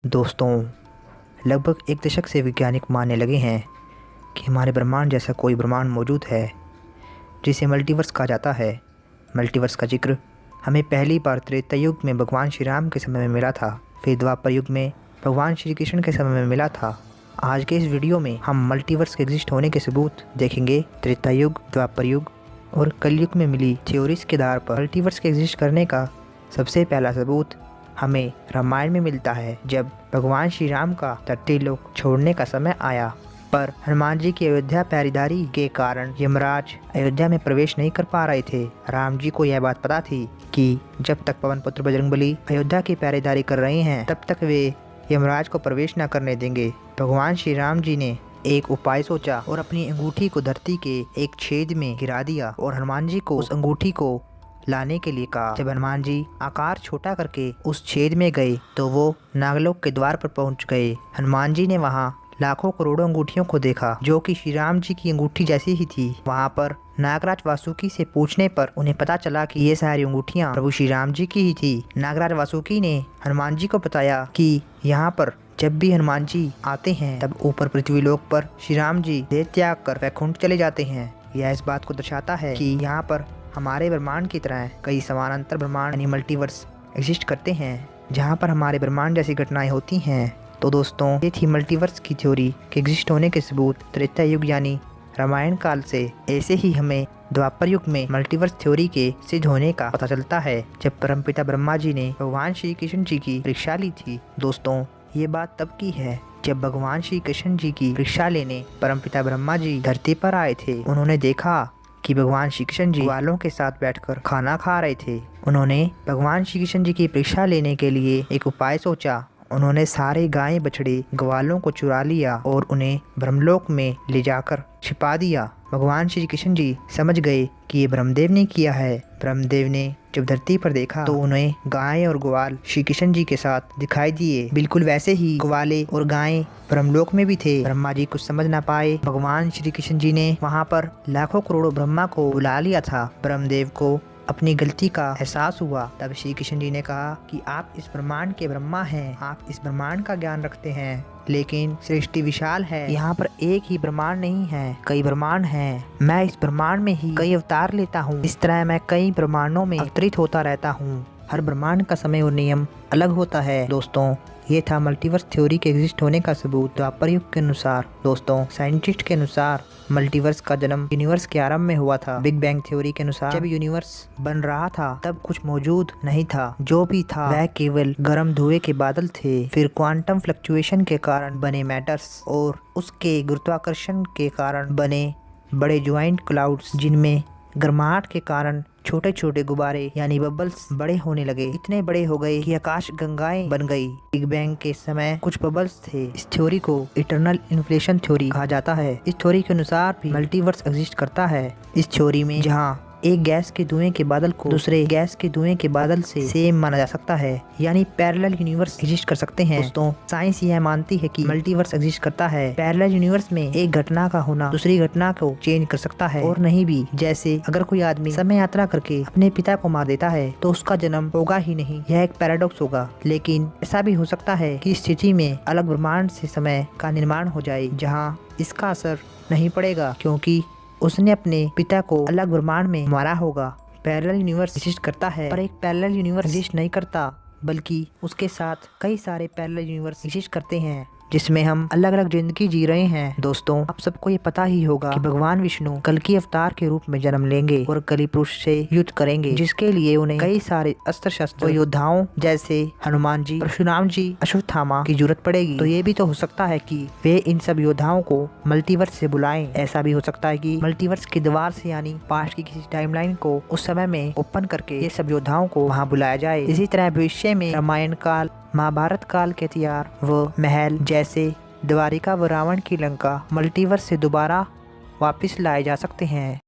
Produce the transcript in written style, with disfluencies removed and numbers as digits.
दोस्तों, लगभग एक दशक से वैज्ञानिक मानने लगे हैं कि हमारे ब्रह्मांड जैसा कोई ब्रह्मांड मौजूद है जिसे मल्टीवर्स कहा जाता है। मल्टीवर्स का जिक्र हमें पहली बार त्रेता युग में भगवान श्री राम के समय में मिला था, फिर द्वापर युग में भगवान श्री कृष्ण के समय में मिला था। आज के इस वीडियो में हम मल्टीवर्स के एग्जिस्ट होने के सबूत देखेंगे। त्रेता युग, द्वापर युग और कलयुग में मिली थ्योरीज के आधार पर मल्टीवर्स के एग्जिस्ट करने का सबसे पहला सबूत हमें रामायण में मिलता है, जब भगवान श्री राम का धरती लोक छोड़ने का समय आया, पर हनुमान जी की अयोध्या पहरेदारी के कारण यमराज अयोध्या में प्रवेश नहीं कर पा रहे थे। राम जी को यह बात पता थी कि जब तक पवन पुत्र बजरंगबली अयोध्या की पहरेदारी कर रहे हैं तब तक वे यमराज को प्रवेश न करने देंगे। भगवान श्री राम जी ने एक उपाय सोचा और अपनी अंगूठी को धरती के एक छेद में गिरा दिया और हनुमान जी को उस अंगूठी को लाने के लिए कहा। जब हनुमान जी आकार छोटा करके उस छेद में गए तो वो नागलोक के द्वार पर पहुंच गए। हनुमान जी ने वहां लाखों करोड़ों अंगूठियों को देखा जो कि श्री राम जी की अंगूठी जैसी ही थी। वहां पर नागराज वासुकी से पूछने पर उन्हें पता चला कि ये सारी अंगूठियां प्रभु श्री राम जी की ही थी। नागराज वासुकी ने हनुमान जी को बताया कि यहाँ पर जब भी हनुमान जी आते हैं तब ऊपर पृथ्वी लोक पर श्री राम जी देह त्याग कर वैकुंठ चले जाते हैं। यह इस बात को दर्शाता है कि यहाँ पर हमारे ब्रह्मांड की तरह कई समानांतर ब्रह्मांड यानी मल्टीवर्स एग्जिस्ट करते हैं, जहाँ पर हमारे ब्रह्मांड जैसी घटनाएं होती हैं। तो दोस्तों, ये थी मल्टीवर्स की थ्योरी के एग्जिस्ट होने के सबूत त्रेता युग यानी रामायण काल से। ऐसे ही हमें द्वापर युग में मल्टीवर्स थ्योरी के सिद्ध होने का पता चलता है, जब परमपिता ब्रह्मा जी ने भगवान श्री कृष्ण जी की परीक्षा ली थी। दोस्तों, ये बात तब की है जब भगवान श्री कृष्ण जी की परीक्षा लेने परमपिता ब्रह्मा जी धरती पर आए थे। उन्होंने देखा कि भगवान श्री कृष्ण जी ग्वालों के साथ बैठकर खाना खा रहे थे। उन्होंने भगवान श्री कृष्ण जी की परीक्षा लेने के लिए एक उपाय सोचा। उन्होंने सारे गाय बछड़े ग्वालों को चुरा लिया और उन्हें ब्रह्मलोक में ले जाकर छिपा दिया। भगवान श्री कृष्ण जी समझ गए कि ये ब्रह्मदेव ने किया है। ब्रह्मदेव ने जब धरती पर देखा तो उन्हें गाय और ग्वाल श्री कृष्ण जी के साथ दिखाई दिए। बिल्कुल वैसे ही ग्वाले और गायें ब्रह्मलोक में भी थे। ब्रह्मा जी कुछ समझ ना पाए। भगवान श्री कृष्ण जी ने वहाँ पर लाखों करोड़ों ब्रह्मा को बुला लिया था। ब्रह्मदेव को अपनी गलती का एहसास हुआ। तब श्री कृष्ण जी ने कहा कि आप इस ब्रह्मांड के ब्रह्मा हैं, आप इस ब्रह्मांड का ज्ञान रखते हैं, लेकिन सृष्टि विशाल है, यहाँ पर एक ही ब्रह्मांड नहीं है, कई ब्रह्मांड हैं। मैं इस ब्रह्मांड में ही कई अवतार लेता हूँ, इस तरह मैं कई ब्रह्मांडों में अवतरित होता रहता हूँ। हर ब्रह्मांड का समय और नियम अलग होता है। दोस्तों, ये था मल्टीवर्स थ्योरी के एग्जिस्ट होने का सबूत द्वापर युग के अनुसार। दोस्तों, साइंटिस्ट के अनुसार मल्टीवर्स का जन्म यूनिवर्स के आरंभ में हुआ था। बिग बैंग थ्योरी के अनुसार जब यूनिवर्स बन रहा था तब कुछ मौजूद नहीं था, जो भी था वह केवल गर्म धुएं के बादल थे। फिर क्वांटम फ्लक्चुएशन के कारण बने मैटर्स और उसके गुरुत्वाकर्षण के कारण बने बड़े ज्वाइंट क्लाउड्स, जिनमें गर्माहट के कारण छोटे छोटे गुब्बारे यानी बबल्स बड़े होने लगे। इतने बड़े हो गए कि आकाश गंगाएं बन गई। बिग बैंग के समय कुछ बबल्स थे। इस थ्योरी को इटरनल इन्फ्लेशन थ्योरी कहा जाता है। इस थ्योरी के अनुसार भी मल्टीवर्स एग्जिस्ट करता है। इस थ्योरी में जहाँ एक गैस के धुएं के बादल को दूसरे गैस के धुएं के बादल से सेम माना जा सकता है, यानी पैरेलल यूनिवर्स एग्जिस्ट कर सकते हैं। दोस्तों, साइंस यह मानती है कि मल्टीवर्स एग्जिस्ट करता है। पैरेलल यूनिवर्स में एक घटना का होना दूसरी घटना को चेंज कर सकता है और नहीं भी। जैसे अगर कोई आदमी समय यात्रा करके अपने पिता को मार देता है तो उसका जन्म होगा ही नहीं, यह एक पैराडॉक्स होगा। लेकिन ऐसा भी हो सकता है कि इस स्थिति में अलग ब्रह्मांड से समय का निर्माण हो जाए जहाँ इसका असर नहीं पड़ेगा, क्योंकि उसने अपने पिता को अलग ब्रह्मांड में मारा होगा। पैरेलल यूनिवर्स एग्जिस्ट करता है, पर एक पैरेलल यूनिवर्स एग्जिस्ट नहीं करता, बल्कि उसके साथ कई सारे पैरेलल यूनिवर्स एग्जिस्ट करते हैं जिसमें हम अलग अलग जिंदगी जी रहे हैं। दोस्तों, आप सबको ये पता ही होगा कि भगवान विष्णु कल्कि अवतार के रूप में जन्म लेंगे और कली पुरुष से युद्ध करेंगे, जिसके लिए उन्हें कई सारे अस्त्र शस्त्र योद्धाओं जैसे हनुमान जी, परशुराम जी, अश्वत्थामा की जरूरत पड़ेगी। तो ये भी तो हो सकता है कि वे इन सब योद्धाओं को मल्टीवर्स से बुलाएं। ऐसा भी हो सकता है कि मल्टीवर्स के द्वार से यानी पास्ट की किसी टाइमलाइन को उस समय में ओपन करके ये सब योद्धाओं को वहाँ बुलाया जाए। इसी तरह भविष्य में रामायण काल, महाभारत काल के हथियार व महल जैसे द्वारिका व रावण की लंका मल्टीवर्स से दोबारा वापस लाए जा सकते हैं।